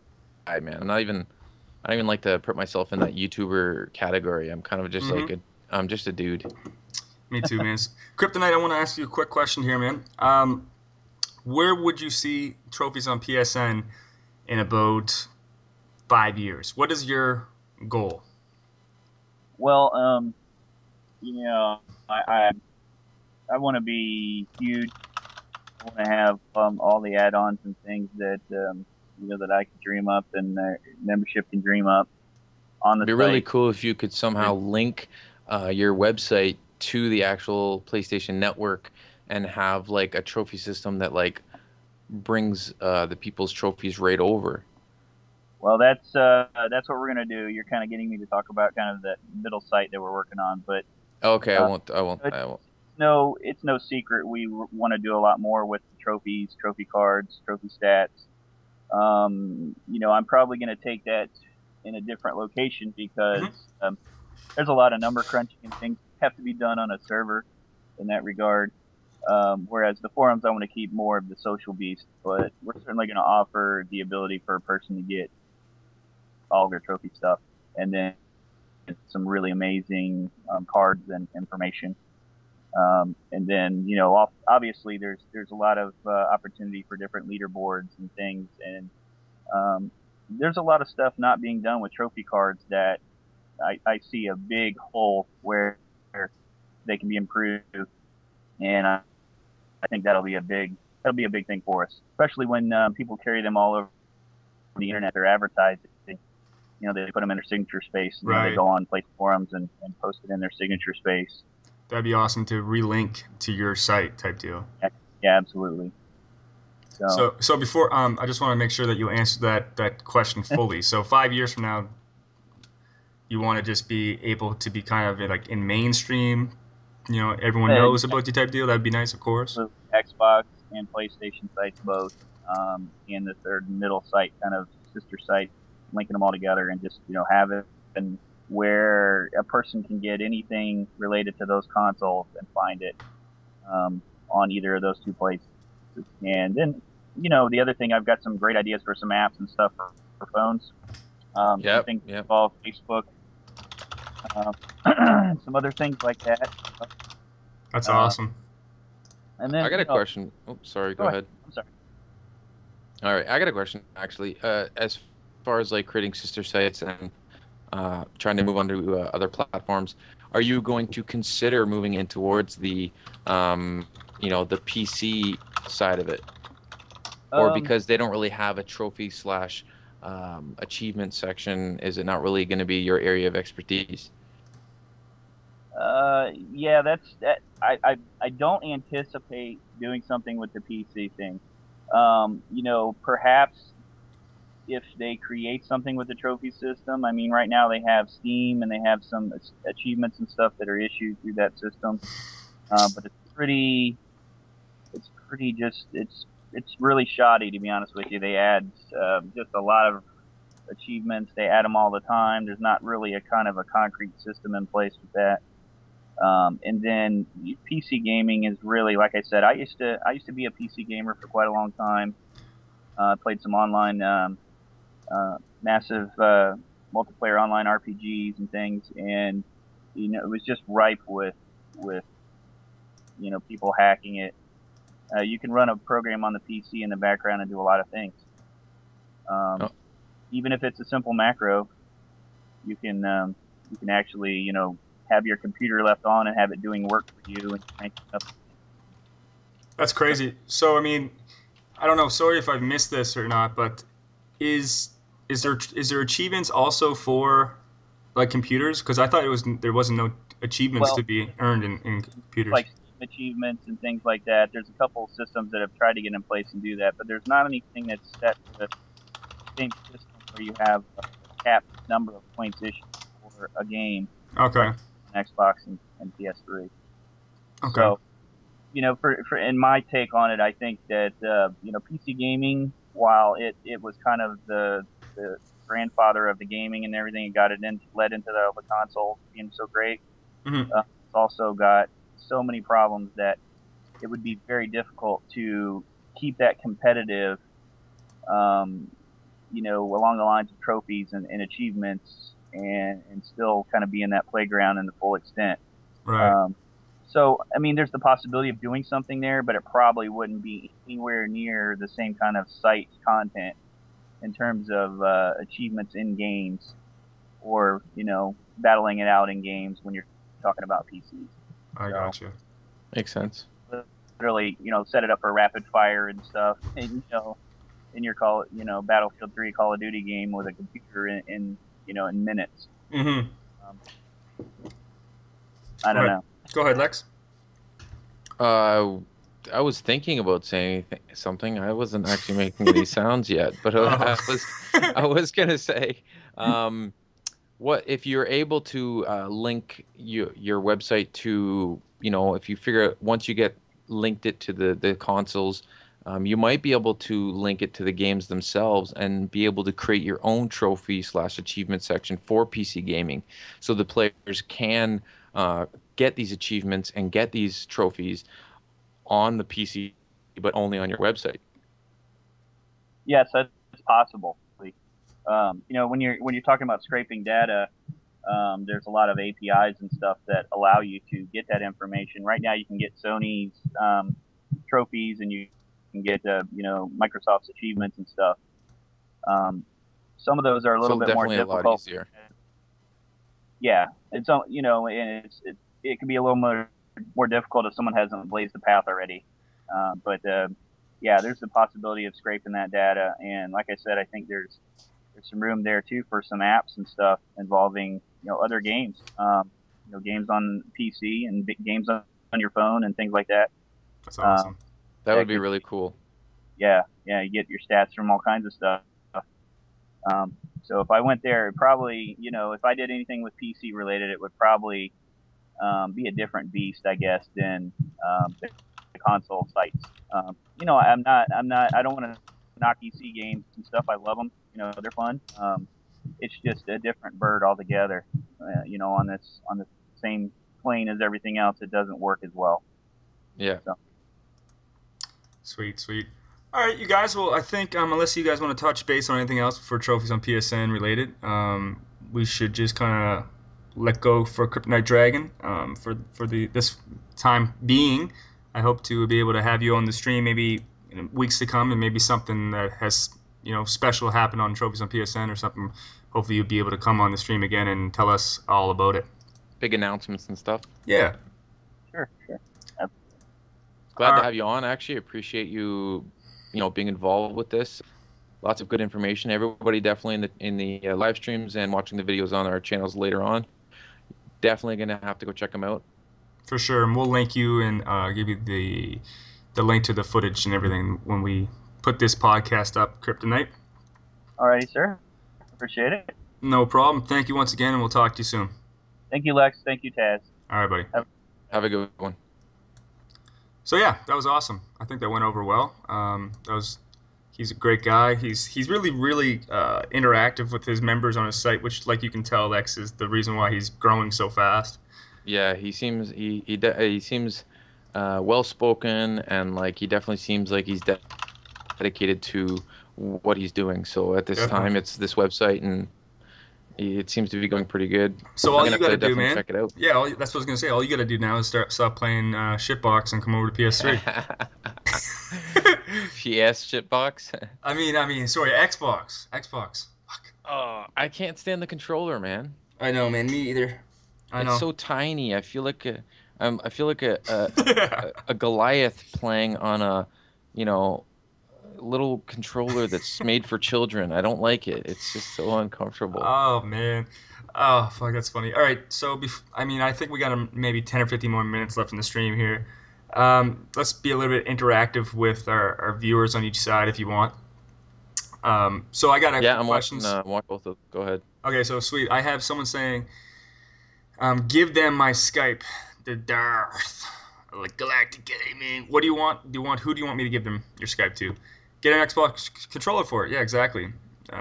[SPEAKER 1] man. I don't even like to put myself in that YouTuber category. I'm kind of just
[SPEAKER 2] Hmm.
[SPEAKER 1] like I'm just a dude.
[SPEAKER 2] Me too, man. Kryptonite, I want to ask you a quick question here, man. Where would you see trophies on PSN in about 5 years? What is your goal?
[SPEAKER 3] Well, you know, I I want to be huge. I want to have all the add-ons and things that that I could dream up and membership can dream up on the
[SPEAKER 1] It'd be really
[SPEAKER 3] site.
[SPEAKER 1] cool if you could somehow link your website to the actual PlayStation Network and have like a trophy system that like brings the people's trophies right over.
[SPEAKER 3] Well, that's what we're gonna do. You're kind of getting me to talk about kind of that middle site that we're working on, but
[SPEAKER 1] Okay, I
[SPEAKER 3] uh,
[SPEAKER 1] won't. I won't.
[SPEAKER 3] it's
[SPEAKER 1] I won't.
[SPEAKER 3] it's no secret. We want to do a lot more with the trophies, trophy cards, trophy stats. I'm probably gonna take that in a different location because
[SPEAKER 2] Hmm.
[SPEAKER 3] there's a lot of number crunching and things that have to be done on a server in that regard. Whereas the forums, I want to keep more of the social beast, but we're certainly going to offer the ability for a person to get all their trophy stuff and then some really amazing cards and information. And then, obviously there's a lot of opportunity for different leaderboards and things, and um, there's a lot of stuff not being done with trophy cards that I see a big hole where they can be improved, and I think that'll be a big thing for us, especially when people carry them all over the internet. They're advertising. They put them in their signature space. They
[SPEAKER 2] Right.
[SPEAKER 3] go on place forums and post it in their signature space.
[SPEAKER 2] That'd be awesome to relink to your site type deal.
[SPEAKER 3] Yeah, yeah, absolutely. So,
[SPEAKER 2] So before I just want to make sure that you answer that question fully. So 5 years from now, you want to just be able to be kind of like in mainstream, everyone
[SPEAKER 3] yeah,
[SPEAKER 2] knows about you type deal. That'd be nice, of course.
[SPEAKER 3] absolutely. Xbox and PlayStation sites both, and the third middle site, kind of sister site, linking them all together and just have it and where a person can get anything related to those consoles and find it on either of those two places. And then, the other thing, I've got some great ideas for some apps and stuff for phones. Some
[SPEAKER 1] Yep.
[SPEAKER 3] things
[SPEAKER 1] Yep.
[SPEAKER 3] involve Facebook, um, some other things like that.
[SPEAKER 2] That's
[SPEAKER 3] Uh,
[SPEAKER 2] awesome.
[SPEAKER 3] and
[SPEAKER 1] I
[SPEAKER 3] then,
[SPEAKER 1] got a question. Oh, sorry.
[SPEAKER 3] go
[SPEAKER 1] Go
[SPEAKER 3] ahead.
[SPEAKER 1] ahead.
[SPEAKER 3] I'm sorry.
[SPEAKER 1] All right. I got a question actually. As far as like creating sister sites and trying to move on to other platforms, are you going to consider moving in towards the PC side of it, or
[SPEAKER 3] Um,
[SPEAKER 1] because they don't really have a trophy slash achievement section, is it not really going to be your area of expertise?
[SPEAKER 3] yeah, that's that. I don't anticipate doing something with the PC thing. Perhaps if they create something with the trophy system. I mean, right now they have Steam and they have some achievements and stuff that are issued through that system. But it's pretty just, it's really shoddy to be honest with you. They add just a lot of achievements. They add them all the time. There's not really a kind of a concrete system in place with that. And then PC gaming is really, like I said, I used to be a PC gamer for quite a long time. Played some online massive multiplayer online RPGs and things, and it was just ripe with people hacking it. You can run a program on the PC in the background and do a lot of things. Um,
[SPEAKER 1] Oh,
[SPEAKER 3] Even if it's a simple macro, you can actually have your computer left on and have it doing work for you and crank it up.
[SPEAKER 2] That's crazy. So I mean, I don't know. Sorry if I've missed this or not, but is is there achievements also for like computers? Because I thought there wasn't no achievements
[SPEAKER 3] Well,
[SPEAKER 2] to be earned in
[SPEAKER 3] like
[SPEAKER 2] computers.
[SPEAKER 3] achievements and things like that. There's a couple of systems that have tried to get in place and do that, but there's not anything that's set for the same system where you have a capped number of points issued for a game like
[SPEAKER 2] Okay.
[SPEAKER 3] on Xbox and PS3.
[SPEAKER 2] Okay.
[SPEAKER 3] So, for in my take on it, I think that PC gaming, while it was kind of the grandfather of the gaming and everything, it got it led into the console being so great.
[SPEAKER 2] Hmm.
[SPEAKER 3] It's also got so many problems that it would be very difficult to keep that competitive, um, along the lines of trophies and achievements, and still kind of be in that playground in the full extent.
[SPEAKER 2] Right.
[SPEAKER 3] Um, so, I mean, there's the possibility of doing something there, but it probably wouldn't be anywhere near the same kind of site content in terms of achievements in games, or battling it out in games when you're talking about PCs.
[SPEAKER 2] I
[SPEAKER 3] So
[SPEAKER 2] got you.
[SPEAKER 1] Makes sense.
[SPEAKER 3] literally, set it up for rapid fire and stuff, and in your Battlefield 3 Call of Duty game with a computer in minutes.
[SPEAKER 2] Hmm.
[SPEAKER 3] Um, I
[SPEAKER 2] Go
[SPEAKER 3] don't
[SPEAKER 2] ahead.
[SPEAKER 3] know.
[SPEAKER 2] Go ahead, Lex.
[SPEAKER 1] Uh, I was thinking about saying something. I wasn't actually making any sounds yet, but
[SPEAKER 2] Oh.
[SPEAKER 1] I was gonna say, um, what if you're able to link your website to, if you figure out once you get linked it to the consoles, you might be able to link it to the games themselves and be able to create your own trophy slash achievement section for PC gaming, so the players can uh, get these achievements and get these trophies on the PC, but only on your website.
[SPEAKER 3] Yes, that's possible. When you're talking about scraping data, there's a lot of APIs and stuff that allow you to get that information. Right now, you can get Sony's trophies, and you can get Microsoft's achievements and stuff. Um, some of those are a little
[SPEAKER 1] So
[SPEAKER 3] bit more
[SPEAKER 1] definitely a lot
[SPEAKER 3] difficult.
[SPEAKER 1] easier.
[SPEAKER 3] Yeah, and it can be a little more difficult if someone hasn't blazed the path already. But yeah, there's the possibility of scraping that data, and like I said, I think there's some room there too for some apps and stuff involving other games, games on PC and big games on your phone and things like that.
[SPEAKER 2] That's
[SPEAKER 3] Um,
[SPEAKER 2] awesome.
[SPEAKER 1] That would
[SPEAKER 3] that
[SPEAKER 1] be
[SPEAKER 3] could,
[SPEAKER 1] really cool.
[SPEAKER 3] yeah, you get your stats from all kinds of stuff. Um, so if I went there, it probably, if I did anything with PC related, it would probably be a different beast, I guess, than the console sites. I don't want to knock PC games and stuff. I love them. They're fun. It's just a different bird altogether. On the same plane as everything else, it doesn't work as well.
[SPEAKER 1] Yeah.
[SPEAKER 3] So
[SPEAKER 2] Sweet, sweet. All right, you guys. Well, I think unless you guys want to touch base on anything else for trophies on PSN related, we should just kind of let go for Kryptonite Dragon for the this time being. I hope to be able to have you on the stream maybe in weeks to come, and maybe something that has special happen on trophies on PSN or something. Hopefully, you'll be able to come on the stream again and tell us all about it.
[SPEAKER 1] Big announcements and stuff.
[SPEAKER 2] Yeah.
[SPEAKER 3] sure, sure.
[SPEAKER 1] Glad to have you on. Actually, appreciate you, being involved with this. Lots of good information. Everybody definitely in the live streams and watching the videos on our channels later on. Definitely gonna have to go check them out.
[SPEAKER 2] For sure, and we'll link you and give you the link to the footage and everything when we put this podcast up, Kryptonite.
[SPEAKER 3] Alrighty, sir. Appreciate it.
[SPEAKER 2] No problem. Thank you once again, and we'll talk to you soon.
[SPEAKER 3] Thank you, Lex. Thank you, Taz.
[SPEAKER 2] All right, buddy.
[SPEAKER 3] Have
[SPEAKER 1] Have a good one.
[SPEAKER 2] So yeah, that was awesome. I think that went over well. That was he's a great guy. He's really interactive with his members on his site, which, like you can tell, Lex, is the reason why he's growing so fast.
[SPEAKER 1] Yeah, he seems well spoken, and like he definitely seems like he's dedicated to what he's doing. So at this
[SPEAKER 2] Definitely.
[SPEAKER 1] time, it's this website, and it seems to be going pretty good.
[SPEAKER 2] So
[SPEAKER 1] I'm
[SPEAKER 2] all
[SPEAKER 1] gonna
[SPEAKER 2] you
[SPEAKER 1] have
[SPEAKER 2] got
[SPEAKER 1] to
[SPEAKER 2] to do,
[SPEAKER 1] definitely
[SPEAKER 2] man.
[SPEAKER 1] check it out.
[SPEAKER 2] Yeah, that's what I was gonna say. All you got to do now is stop playing shitbox and come over to PS3.
[SPEAKER 1] PS shitbox.
[SPEAKER 2] Sorry, Xbox. Fuck.
[SPEAKER 1] Oh, I can't stand the controller, man.
[SPEAKER 2] I know, man. Me either. I
[SPEAKER 1] It's
[SPEAKER 2] know.
[SPEAKER 1] so tiny. I feel like
[SPEAKER 2] Yeah.
[SPEAKER 1] a Goliath playing on a, you know, little controller that's made for children. I don't like it. It's just so uncomfortable.
[SPEAKER 2] Oh man. Oh fuck, that's funny. All right, so I think we got maybe 10 or 15 more minutes left in the stream here. Let's be a little bit interactive with our viewers on each side if you want. So I got a
[SPEAKER 1] Yeah,
[SPEAKER 2] few questions.
[SPEAKER 1] I'm watching both of. Go ahead.
[SPEAKER 2] Okay, so sweet. I have someone saying, give them my Skype, the Darth, like Galactic Gaming. What do you want? Who do you want me to give them your Skype to? Get an Xbox controller for it. Yeah, exactly.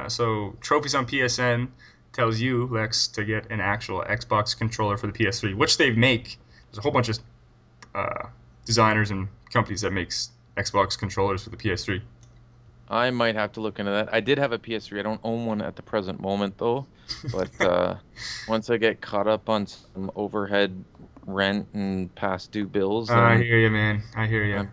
[SPEAKER 2] So trophies on PSN tells you, Lex, to get an actual Xbox controller for the PS3, which they make. There's a whole bunch of uh, designers and companies that makes Xbox controllers for the PS3.
[SPEAKER 1] I might have to look into that. I did have a PS3. I don't own one at the present moment though, but once I get caught up on some overhead rent and past due bills,
[SPEAKER 2] I
[SPEAKER 1] then
[SPEAKER 2] hear you, man. I hear you.
[SPEAKER 1] I,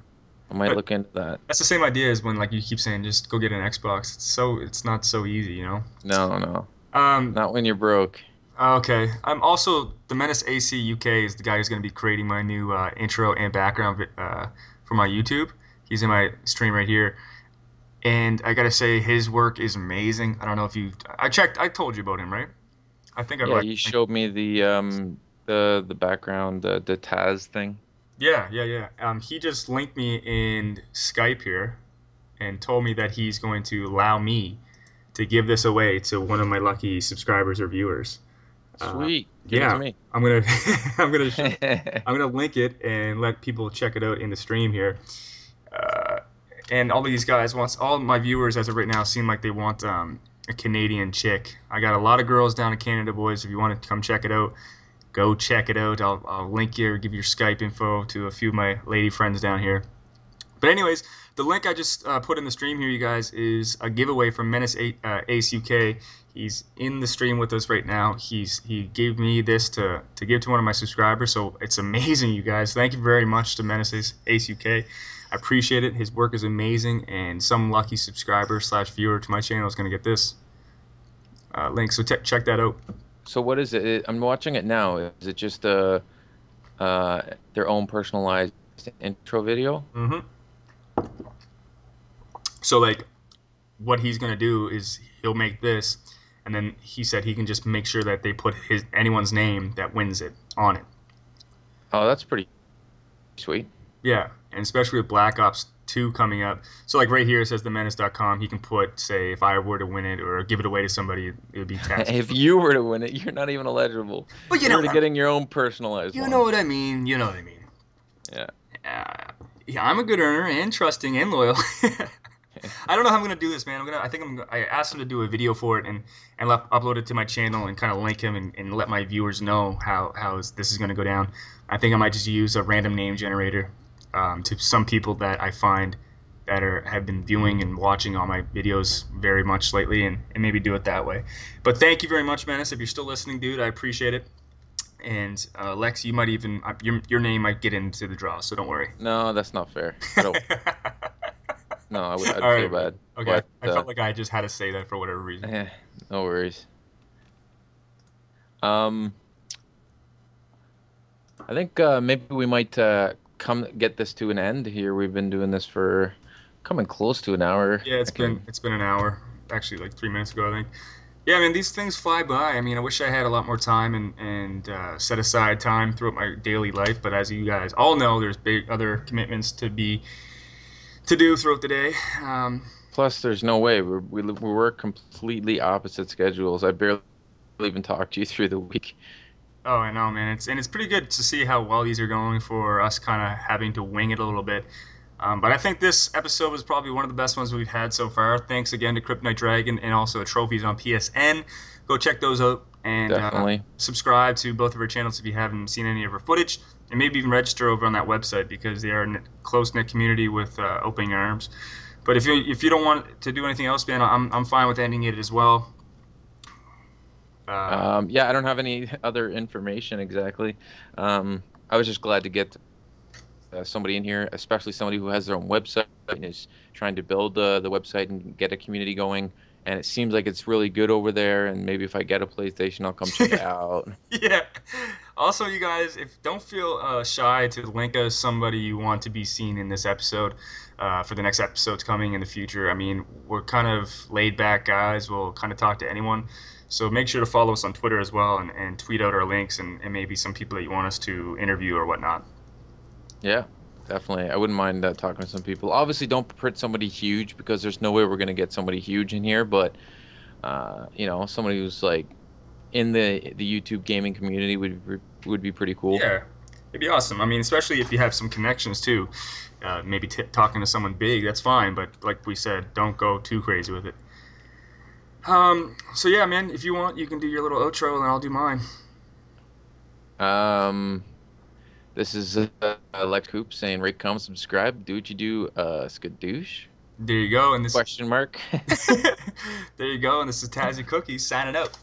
[SPEAKER 1] I might
[SPEAKER 2] But
[SPEAKER 1] look into that.
[SPEAKER 2] that's the same idea as when like you keep saying just go get an Xbox. It's not so easy, you know.
[SPEAKER 1] No, no,
[SPEAKER 2] Um,
[SPEAKER 1] not when you're broke.
[SPEAKER 2] okay. I'm also the Menace AC UK is the guy who's going to be creating my new intro and background for my YouTube. He's in my stream right here, and I gotta say his work is amazing. I don't know if you. I checked. I told you about him, right? I think I've
[SPEAKER 1] Yeah,
[SPEAKER 2] like.
[SPEAKER 1] you showed me the background, the Taz thing.
[SPEAKER 2] Yeah, yeah, yeah. He just linked me in Skype here and told me that he's going to allow me to give this away to one of my lucky subscribers or viewers. Uh,
[SPEAKER 1] Sweet. Give it to
[SPEAKER 2] yeah,
[SPEAKER 1] me.
[SPEAKER 2] I'm gonna I'm gonna I'm gonna link it and let people check it out in the stream here. Uh, and all these guys wants all my viewers as of right now seem like they want a Canadian chick. I got a lot of girls down in Canada, boys. If you want to come check it out, go check it out. I'll link you or give your Skype info to a few of my lady friends down here. But anyways, the link I just put in the stream here, you guys, is a giveaway from Ace UK. He's in the stream with us right now. He gave me this to give to one of my subscribers, so it's amazing, you guys. Thank you very much to Ace UK. I appreciate it. His work is amazing, and some lucky subscriber slash viewer to my channel is going to get this link. So check that out.
[SPEAKER 1] So what is it? I'm watching it now. Is it just uh their own personalized intro video?
[SPEAKER 2] hmm So like what he's gonna do is he'll make this, and then he said he can just make sure that they put his anyone's name that wins it on it.
[SPEAKER 1] Oh, that's pretty sweet.
[SPEAKER 2] Yeah, and especially with Black Ops 2 coming up. So like right here it says themenace.com. He can put say if I were to win it or give it away to somebody, it would be Taz.
[SPEAKER 1] If you were to win it, you're not even eligible.
[SPEAKER 2] But
[SPEAKER 1] You're already getting your own personalized
[SPEAKER 2] you know
[SPEAKER 1] one.
[SPEAKER 2] what I mean. You know what I mean.
[SPEAKER 1] Yeah.
[SPEAKER 2] Yeah, I'm a good earner and trusting and loyal. I don't know how I'm gonna do this, man. I asked him to do a video for it and upload it to my channel and kind of link him and let my viewers know this is gonna go down. I think I might just use a random name generator to some people that I find that have been viewing and watching all my videos very much lately, and maybe do it that way. But thank you very much, Menace. If you're still listening, dude, I appreciate it. And Lex, you might even your name might get into the draw, so don't worry.
[SPEAKER 1] No, that's not fair. I don't. No, I'd
[SPEAKER 2] All
[SPEAKER 1] feel
[SPEAKER 2] right, man.
[SPEAKER 1] bad.
[SPEAKER 2] Okay,
[SPEAKER 1] But
[SPEAKER 2] I felt like I just had to say that for whatever reason.
[SPEAKER 1] eh, no worries. Um, I think maybe we might come get this to an end here. We've been doing this for coming close to an hour.
[SPEAKER 2] Yeah,
[SPEAKER 1] I can
[SPEAKER 2] it's been an hour, actually like 3 minutes ago, I think. Yeah, man, these things fly by. I mean, I wish I had a lot more time and set aside time throughout my daily life. But as you guys all know, there's big other commitments to do throughout the day.
[SPEAKER 1] Plus, there's no way we work completely opposite schedules. I barely even talk to you through the week.
[SPEAKER 2] Oh, I know, man. It's pretty good to see how well these are going for us, kind of having to wing it a little bit. But I think this episode was probably one of the best ones we've had so far. Thanks again to Kryptonite Dragon and also Trophies on PSN. Go check those out and
[SPEAKER 1] Definitely.
[SPEAKER 2] subscribe to both of our channels if you haven't seen any of our footage, and maybe even register over on that website because they are a close knit community with open arms. But if you don't want to do anything else, man, I'm fine with ending it as well. Uh,
[SPEAKER 1] Yeah, I don't have any other information exactly. I was just glad to get somebody in here, especially somebody who has their own website and is trying to build the website and get a community going. And it seems like it's really good over there. And maybe if I get a PlayStation, I'll come check it out.
[SPEAKER 2] Yeah. Also, you guys, if don't feel shy to link us somebody you want to be seen in this episode for the next episodes coming in the future. I mean, we're kind of laid back guys. We'll kind of talk to anyone. So make sure to follow us on Twitter as well and tweet out our links and maybe some people that you want us to interview or whatnot.
[SPEAKER 1] Yeah. definitely. I wouldn't mind talking to some people. Obviously, don't print somebody huge because there's no way we're gonna get somebody huge in here. But somebody who's like in the YouTube gaming community would be pretty cool.
[SPEAKER 2] Yeah, it'd be awesome. I mean, especially if you have some connections too. Maybe talking to someone big, that's fine. But like we said, don't go too crazy with it. So yeah, man, if you want, you can do your little outro and I'll do mine.
[SPEAKER 1] Um, this is Lex Hoop saying, "Rate, comment, subscribe. Do what you do, skadoosh?"
[SPEAKER 2] There you go. And this
[SPEAKER 1] Question mark.
[SPEAKER 2] there you go. And this is Tazzy Cookies signing out.